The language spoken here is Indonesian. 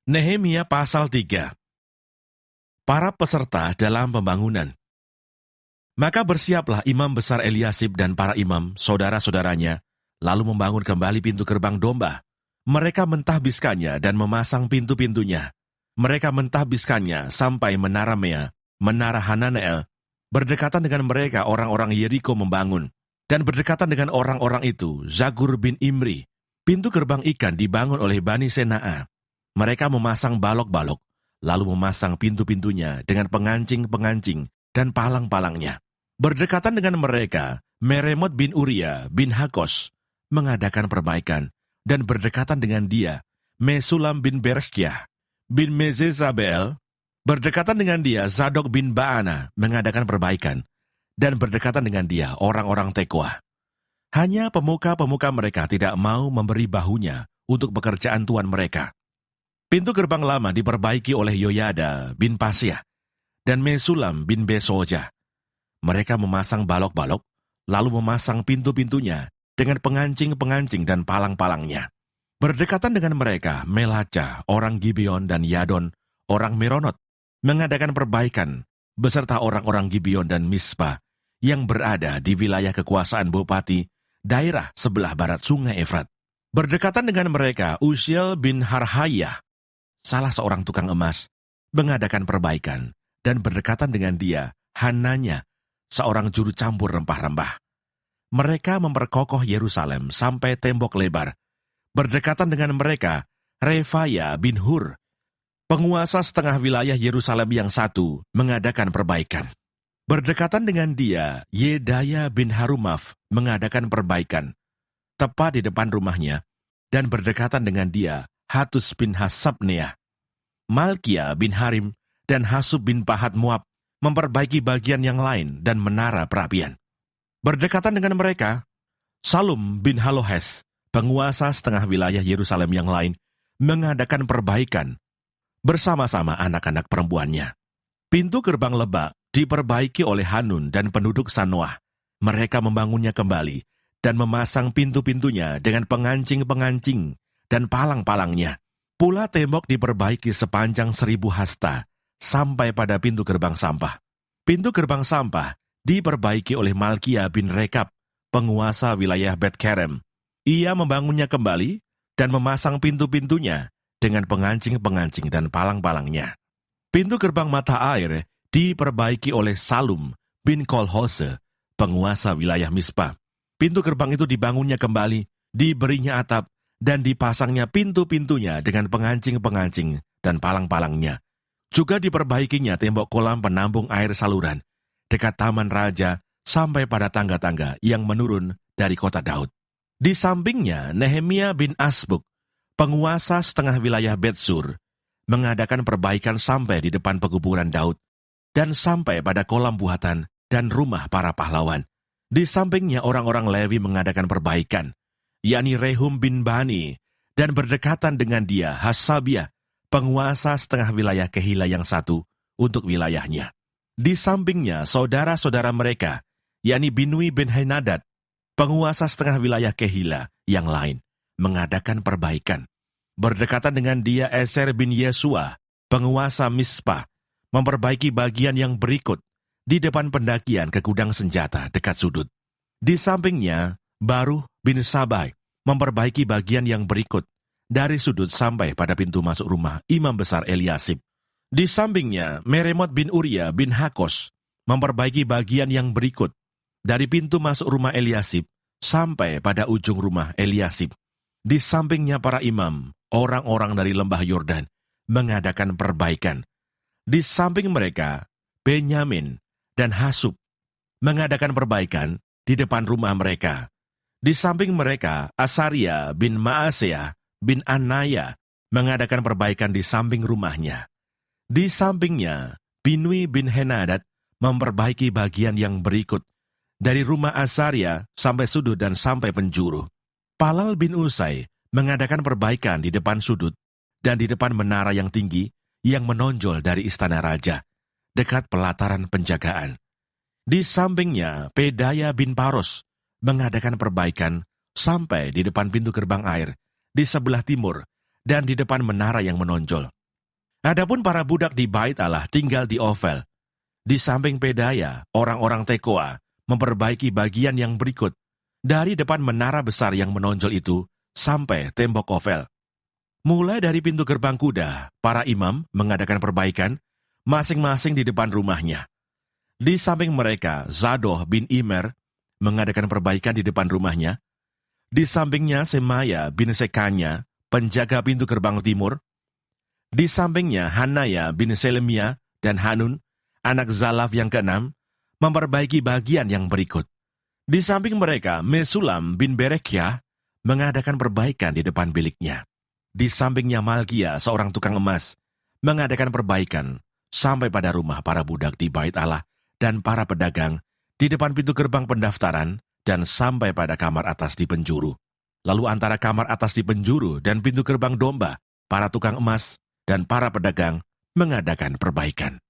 Nehemia pasal 3. Para peserta dalam pembangunan. Maka bersiaplah imam besar Eliasib dan para imam, saudara-saudaranya, lalu membangun kembali pintu gerbang domba. Mereka mentahbiskannya dan memasang pintu-pintunya. Mereka mentahbiskannya sampai menara Mea, menara Hananeel. Berdekatan dengan mereka orang-orang Yeriko membangun. Dan berdekatan dengan orang-orang itu, Zagur bin Imri. Pintu gerbang ikan dibangun oleh Bani Senaa. Mereka memasang balok-balok, lalu memasang pintu-pintunya dengan pengancing-pengancing dan palang-palangnya. Berdekatan dengan mereka, Meremot bin Uria bin Hakos mengadakan perbaikan, dan berdekatan dengan dia, Mesulam bin Berekyah bin Mezezabel, berdekatan dengan dia, Zadok bin Baana mengadakan perbaikan, dan berdekatan dengan dia, orang-orang Tekoa. Hanya pemuka-pemuka mereka tidak mau memberi bahunya untuk pekerjaan tuan mereka. Pintu gerbang lama diperbaiki oleh Yoyada bin Pasyah dan Mesulam bin Besoja. Mereka memasang balok-balok, lalu memasang pintu-pintunya dengan pengancing-pengancing dan palang-palangnya. Berdekatan dengan mereka, Melaca, orang Gibeon dan Yadon, orang Meronot, mengadakan perbaikan beserta orang-orang Gibeon dan Mispa yang berada di wilayah kekuasaan Bupati, daerah sebelah barat sungai Efrat. Berdekatan dengan mereka, Uziel bin Harhayah, salah seorang tukang emas, mengadakan perbaikan, dan berdekatan dengan dia, Hananya, seorang juru campur rempah-rempah. Mereka memperkokoh Yerusalem sampai tembok lebar. Berdekatan dengan mereka, Refaya bin Hur, penguasa setengah wilayah Yerusalem yang satu, mengadakan perbaikan. Berdekatan dengan dia, Yedaya bin Harumaf mengadakan perbaikan, tepat di depan rumahnya, dan berdekatan dengan dia, Hatus bin Hasabneah, Malkia bin Harim, dan Hasub bin Pahat Moab memperbaiki bagian yang lain dan menara perapian. Berdekatan dengan mereka, Salum bin Halohes, penguasa setengah wilayah Yerusalem yang lain, mengadakan perbaikan bersama-sama anak-anak perempuannya. Pintu gerbang lebak diperbaiki oleh Hanun dan penduduk Sanoah. Mereka membangunnya kembali dan memasang pintu-pintunya dengan pengancing-pengancing dan palang-palangnya. Pula tembok diperbaiki sepanjang 1000 hasta sampai pada pintu gerbang sampah. Pintu gerbang sampah diperbaiki oleh Malkia bin Rekab, penguasa wilayah Bet-Kerem. Ia membangunnya kembali dan memasang pintu-pintunya dengan pengancing-pengancing dan palang-palangnya. Pintu gerbang mata air diperbaiki oleh Salum bin Kolhose, penguasa wilayah Mispa. Pintu gerbang itu dibangunnya kembali, diberinya atap, dan dipasangnya pintu-pintunya dengan pengancing-pengancing dan palang-palangnya. Juga diperbaikinya tembok kolam penampung air saluran, dekat taman raja sampai pada tangga-tangga yang menurun dari kota Daud. Di sampingnya, Nehemia bin Asbuk, penguasa setengah wilayah Betsur, mengadakan perbaikan sampai di depan pekuburan Daud, dan sampai pada kolam buatan dan rumah para pahlawan. Di sampingnya orang-orang Lewi mengadakan perbaikan, yakni Rehum bin Bani, dan berdekatan dengan dia Hasabiah, penguasa setengah wilayah Kehila yang satu, untuk wilayahnya. Di sampingnya saudara-saudara mereka, yakni Binui bin Henadad, penguasa setengah wilayah Kehila yang lain, mengadakan perbaikan. Berdekatan dengan dia Eser bin Yesua, penguasa Mispa, memperbaiki bagian yang berikut di depan pendakian ke gudang senjata dekat sudut. Di sampingnya, Baruh bin Sabai memperbaiki bagian yang berikut dari sudut sampai pada pintu masuk rumah imam besar Eliasib. Di sampingnya, Meremot bin Uria bin Hakos memperbaiki bagian yang berikut dari pintu masuk rumah Eliasib sampai pada ujung rumah Eliasib. Di sampingnya para imam, orang-orang dari lembah Yordan, mengadakan perbaikan. Di samping mereka, Benyamin dan Hasub mengadakan perbaikan di depan rumah mereka. Di samping mereka, Asaria bin Maaseah bin Anaya mengadakan perbaikan di samping rumahnya. Di sampingnya, Binui bin Henadad memperbaiki bagian yang berikut dari rumah Asaria sampai sudut dan sampai penjuru. Palal bin Usai mengadakan perbaikan di depan sudut dan di depan menara yang tinggi yang menonjol dari istana raja, dekat pelataran penjagaan. Di sampingnya, Pedaya bin Paros mengadakan perbaikan sampai di depan pintu gerbang air, di sebelah timur, dan di depan menara yang menonjol. Adapun para budak di Bait Allah tinggal di Ofel. Di samping Pedaya, orang-orang Tekoa memperbaiki bagian yang berikut, dari depan menara besar yang menonjol itu sampai tembok Ofel. Mulai dari pintu gerbang kuda, para imam mengadakan perbaikan masing-masing di depan rumahnya. Di samping mereka, Zadoh bin Imer mengadakan perbaikan di depan rumahnya. Di sampingnya Semaya bin Sekanya, penjaga pintu gerbang timur. Di sampingnya Hanaya bin Selemia dan Hanun, anak Zalaf yang keenam, memperbaiki bagian yang berikut. Di samping mereka, Mesulam bin Berekyah mengadakan perbaikan di depan biliknya. Di sampingnya Malkia, seorang tukang emas, mengadakan perbaikan sampai pada rumah para budak di Bait Allah dan para pedagang di depan pintu gerbang pendaftaran dan sampai pada kamar atas di penjuru. Lalu antara kamar atas di penjuru dan pintu gerbang domba, para tukang emas dan para pedagang mengadakan perbaikan.